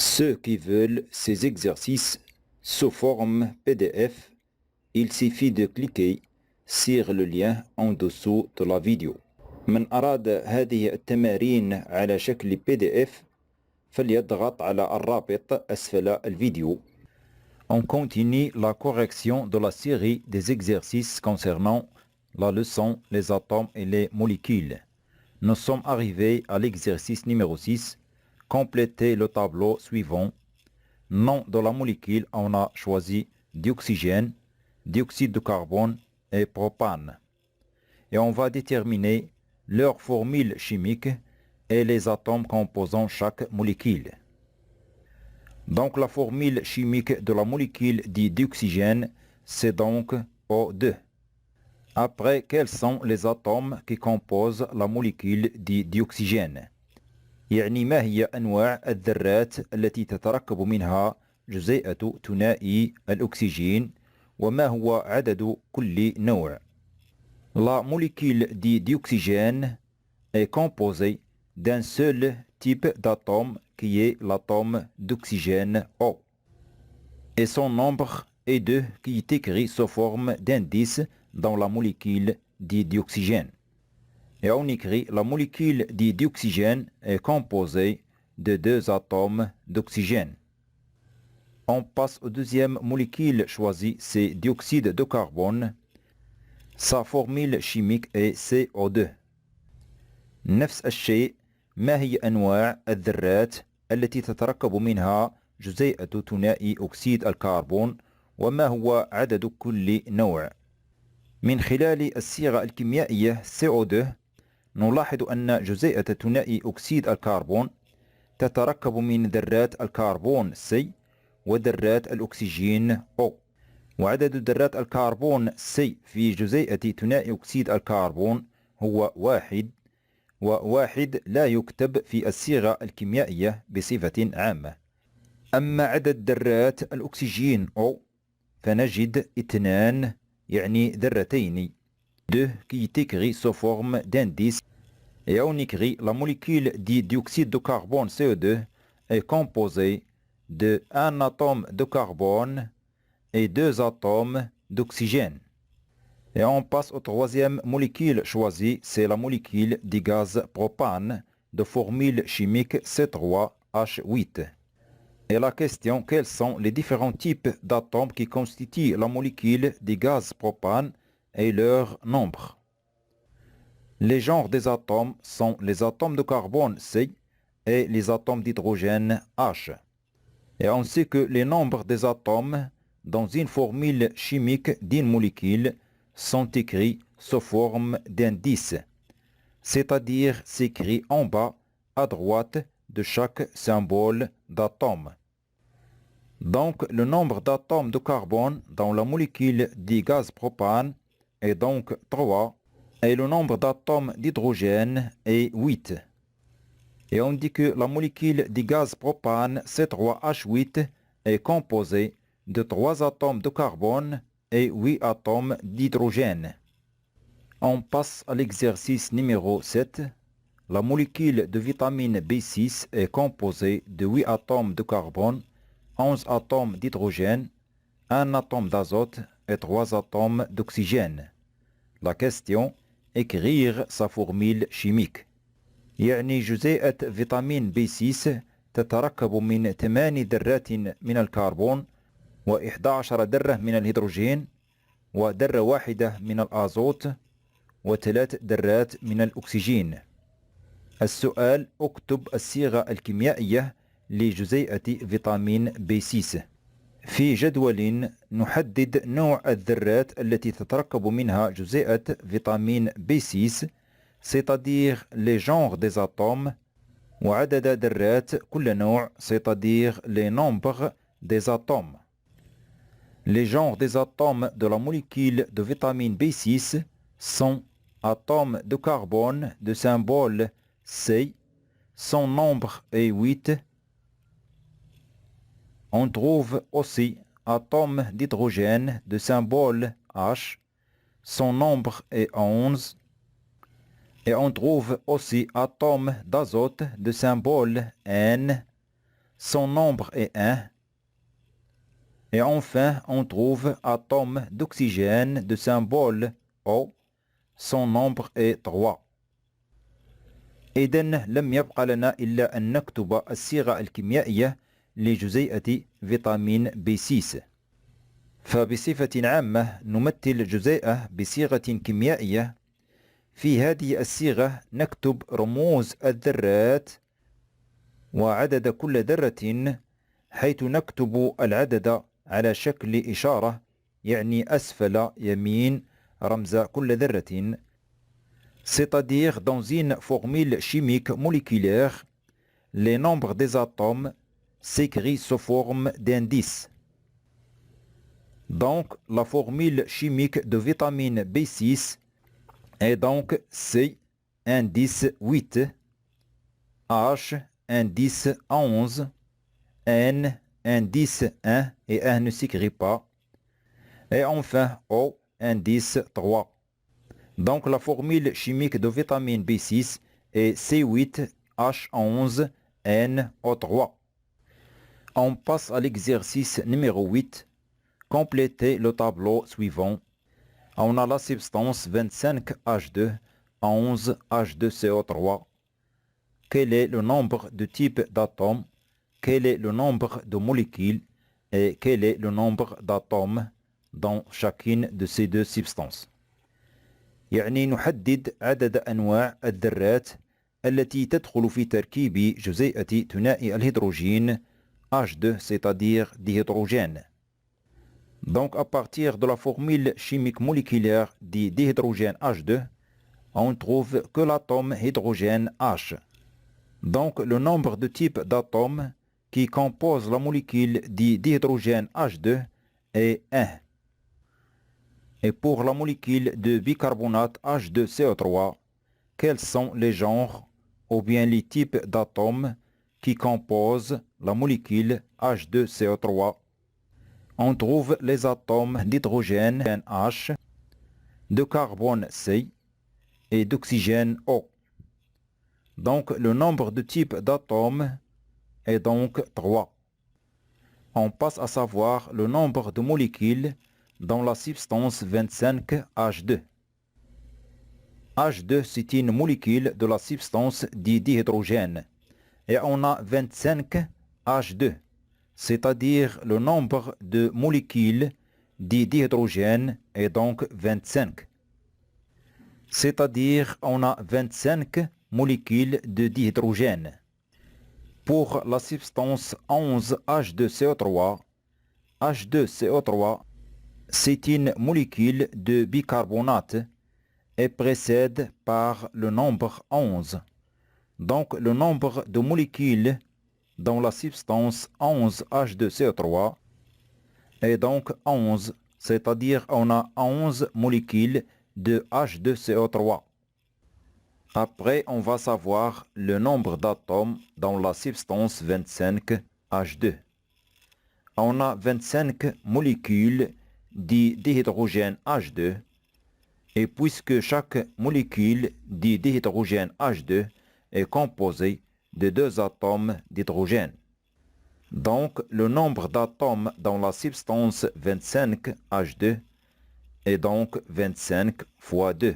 Ceux qui veulent ces exercices sous forme PDF, il suffit de cliquer sur le lien en dessous de la vidéo. من أراد هذه التمارين على شكل PDF فليضغط على الرابط أسفل الفيديو. On continue la correction de la série des exercices concernant la leçon les atomes et les molécules. Nous sommes arrivés à l'exercice numéro 6. Complétez le tableau suivant. Nom de la molécule, on a choisi dioxygène, dioxyde de carbone et propane. Et on va déterminer leur formule chimique et les atomes composant chaque molécule. Donc la formule chimique de la molécule dit dioxygène, c'est donc O2. Après, quels sont les atomes qui composent la molécule dit dioxygène؟ يعني ما هي أنواع الذرات التي تتركب منها جزيئة ثنائي الأكسجين وما هو عدد كل نوع؟ La molécule dit dioxygène est composée d'un seul type d'atome qui est l'atome d'oxygène O. Et son nombre est 2 qui est écrit sous forme d'indice dans la molécule dit dioxygène. Et on écrit la molécule dit dioxygène est composée de 2 atomes d'oxygène. On passe au deuxième molécule choisie, c'est dioxyde de carbone. Sa formule chimique est CO2. نفس الشيء، ما هي أنواع الذرات التي تتركب منها جزيئة ثنائي أكسيد الكربون وما هو عدد كل نوع؟ من خلال الصيغة الكيميائية CO2 نلاحظ أن جزيئة ثنائي أكسيد الكربون تتركب من ذرات الكربون C وذرات الأكسجين O. وعدد ذرات الكربون C في جزيئة ثنائي أكسيد الكربون هو 1، وواحد لا يكتب في الصيغة الكيميائية بصفة عامة. أما عدد ذرات الأكسجين O فنجد 2، يعني ذرتين. 2 qui est écrit sous forme d'indice. Et on écrit la molécule dit dioxyde de carbone CO2 est composée de un atome de carbone et 2 atomes d'oxygène. Et on passe au troisième molécule choisie, c'est la molécule du gaz propane de formule chimique C3H8. Et la question, quels sont les différents types d'atomes qui constituent la molécule du gaz propane et leur nombre? Les genres des atomes sont les atomes de carbone C et les atomes d'hydrogène H. Et on sait que les nombres des atomes dans une formule chimique d'une molécule sont écrits sous forme d'indice, c'est-à-dire s'écrit en bas à droite de chaque symbole d'atome. Donc le nombre d'atomes de carbone dans la molécule du gaz propane est donc 3 et le nombre d'atomes d'hydrogène est 8. Et on dit que la molécule du gaz propane C3H8 est composée de 3 atomes de carbone et 8 atomes d'hydrogène. On passe à l'exercice numéro 7. La molécule de vitamine B6 est composée de 8 atomes de carbone, 11 atomes d'hydrogène, 1 atome d'azote et 3 atomes d'oxygène. La question, écrire sa formule chimique. يعني جزيئة فيتامين B6 تتركب من 8 ذرات من الكربون و11 ذرة من الهيدروجين وذرة واحدة من الأزوت و3 ذرات من الأكسجين. السؤال، اكتب الصيغة الكيميائية لجزيئة فيتامين B6. في جدول نحدد نوع الذرات التي تتركب منها جزيئة فيتامين B6 c'est-à-dire les genres des atomes وعدد ذرات كل نوع c'est-à-dire les nombres des atomes. Les genres des atomes de la molécule de vitamine B6 sont atomes de carbone de symbole C, son nombre est 8. On trouve aussi atomes d'hydrogène de symbole H, son nombre est 11. Et on trouve aussi atomes d'azote de symbole N, son nombre est 1. Et enfin, on trouve atome d'oxygène de symbole O, son nombre est 3. إذن لم يبقى لنا إلا أن نكتب الصيغة الكيميائية لجزيئة فيتامين B6. فبصفة عامة نمثل جزيئة بصيغة كيميائية. في هذه الصيغة نكتب رموز الذرات وعدد كل ذرة، حيث نكتب العدد على شكل إشارة، يعني أسفل يمين رمز كل ذرة. C'est-à-dire dans une formule chimique moléculaire, les nombres des atomes s'écrivent sous forme d'indices. Donc, la formule chimique de vitamine B6 est donc C, indice 8, H, indice 11, N, indice 1, et 1 ne s'écrit pas, et enfin O, indice 3. Donc la formule chimique de vitamine B6 est C8H11 NO3. On passe à l'exercice numéro 8. Complétez le tableau suivant. On a la substance 25H2, 11H2CO3. Quel est le nombre de types d'atomes? Quel est le nombre de molécules? Et quel est le nombre d'atomes dans chacune de ces deux substances? يعني نحدد عدد أنواع الذرات التي تدخل في تركيب جزيئة ثنائي الهيدروجين H2, c'est-à-dire dihydrogène. Donc à partir de la formule chimique moléculaire du dihydrogène H2, on trouve que l'atome hydrogène H. Donc le nombre de types d'atomes qui composent la molécule du dihydrogène H2 est 1. Et pour la molécule de bicarbonate H2CO3, quels sont les genres ou bien les types d'atomes qui composent la molécule H2CO3? On trouve les atomes d'hydrogène H, de carbone C et d'oxygène O. Donc le nombre de types d'atomes est donc 3. On passe à savoir le nombre de molécules dans la substance 25H2. H2, c'est une molécule de la substance du dihydrogène. Et on a 25H2, c'est-à-dire le nombre de molécules du dihydrogène est donc 25. C'est-à-dire on a 25 molécules de dihydrogène. Pour la substance 11H2CO3, H2CO3, c'est une molécule de bicarbonate et précède par le nombre 11. Donc le nombre de molécules dans la substance 11H2CO3 est donc 11, c'est-à-dire on a 11 molécules de H2CO3. Après, on va savoir le nombre d'atomes dans la substance 25H2. On a 25 molécules du dihydrogène H2, et puisque chaque molécule du dihydrogène H2 est composée de 2 atomes d'hydrogène. Donc le nombre d'atomes dans la substance 25H2 est donc 25 fois 2,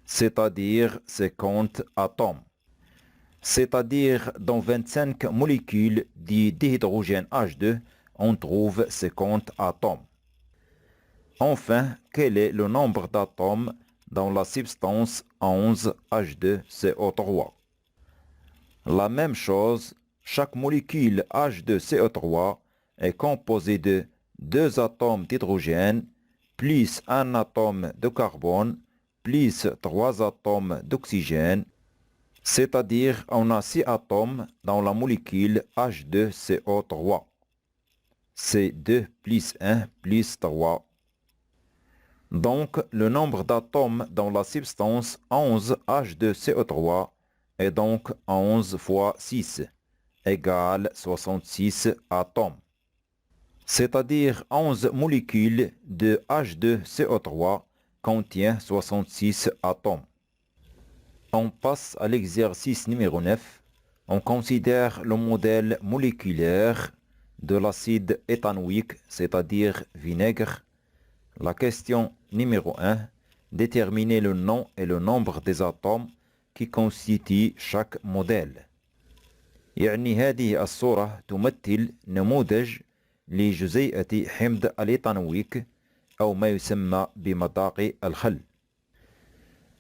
c'est-à-dire 50 atomes. C'est-à-dire dans 25 molécules du dihydrogène H2, on trouve 50 atomes. Enfin, quel est le nombre d'atomes dans la substance 11H2CO3? La même chose, chaque molécule H2CO3 est composée de 2 atomes d'hydrogène, plus un atome de carbone, plus 3 atomes d'oxygène, c'est-à-dire on a 6 atomes dans la molécule H2CO3. C'est 2 plus 1 plus 3. Donc, le nombre d'atomes dans la substance 11H2CO3 est donc 11 fois 6, égale 66 atomes. C'est-à-dire 11 molécules de H2CO3 contient 66 atomes. On passe à l'exercice numéro 9. On considère le modèle moléculaire de l'acide éthanoïque, c'est-à-dire vinaigre. La question numéro 1. Déterminer le nom et le nombre des atomes qui constituent chaque modèle. يعني هذه الصورة تمثل نموذج لجزيئة حمض الإيثانويك أو ما يسمى بمذاق الخل.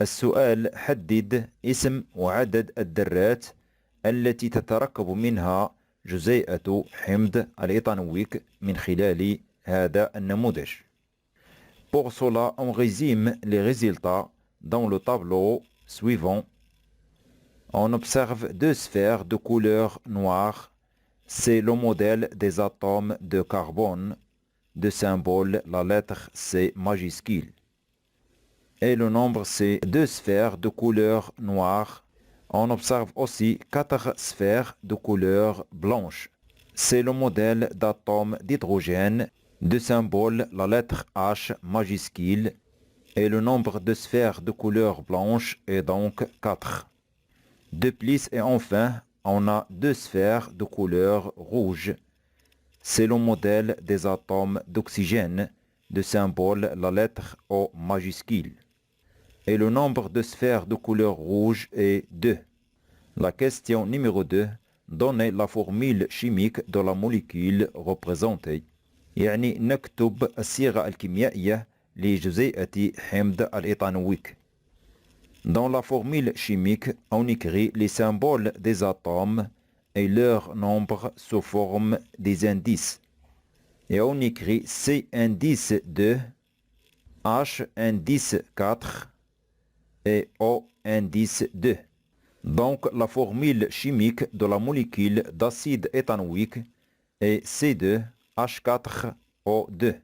السؤال: حدد اسم وعدد الذرات التي تتركب منها جزيئة حمض الإيثانويك من خلال هذا النموذج. Pour cela, on résume les résultats dans le tableau suivant. On observe deux sphères de couleur noire. C'est le modèle des atomes de carbone, de symbole la lettre C majuscule. Et le nombre, c'est deux sphères de couleur noire. On observe aussi quatre sphères de couleur blanche. C'est le modèle d'atomes d'hydrogène, de symbole la lettre H majuscule. Et le nombre de sphères de couleur blanche est donc 4. De plus, et enfin, on a deux sphères de couleur rouge. C'est le modèle des atomes d'oxygène, de symbole la lettre O majuscule. Et le nombre de sphères de couleur rouge est 2. La question numéro 2. Donnez la formule chimique de la molécule représentée. يعني نكتب الصيغة الكيميائية لجزيئة حمض الإيثانويك. Dans la formule chimique, on écrit les symboles des atomes et leur nombre sous forme des indices. Et on écrit C indice 2, H indice 4 et O indice 2. Donc la formule chimique de la molécule d'acide éthanoïque est C2H4O2.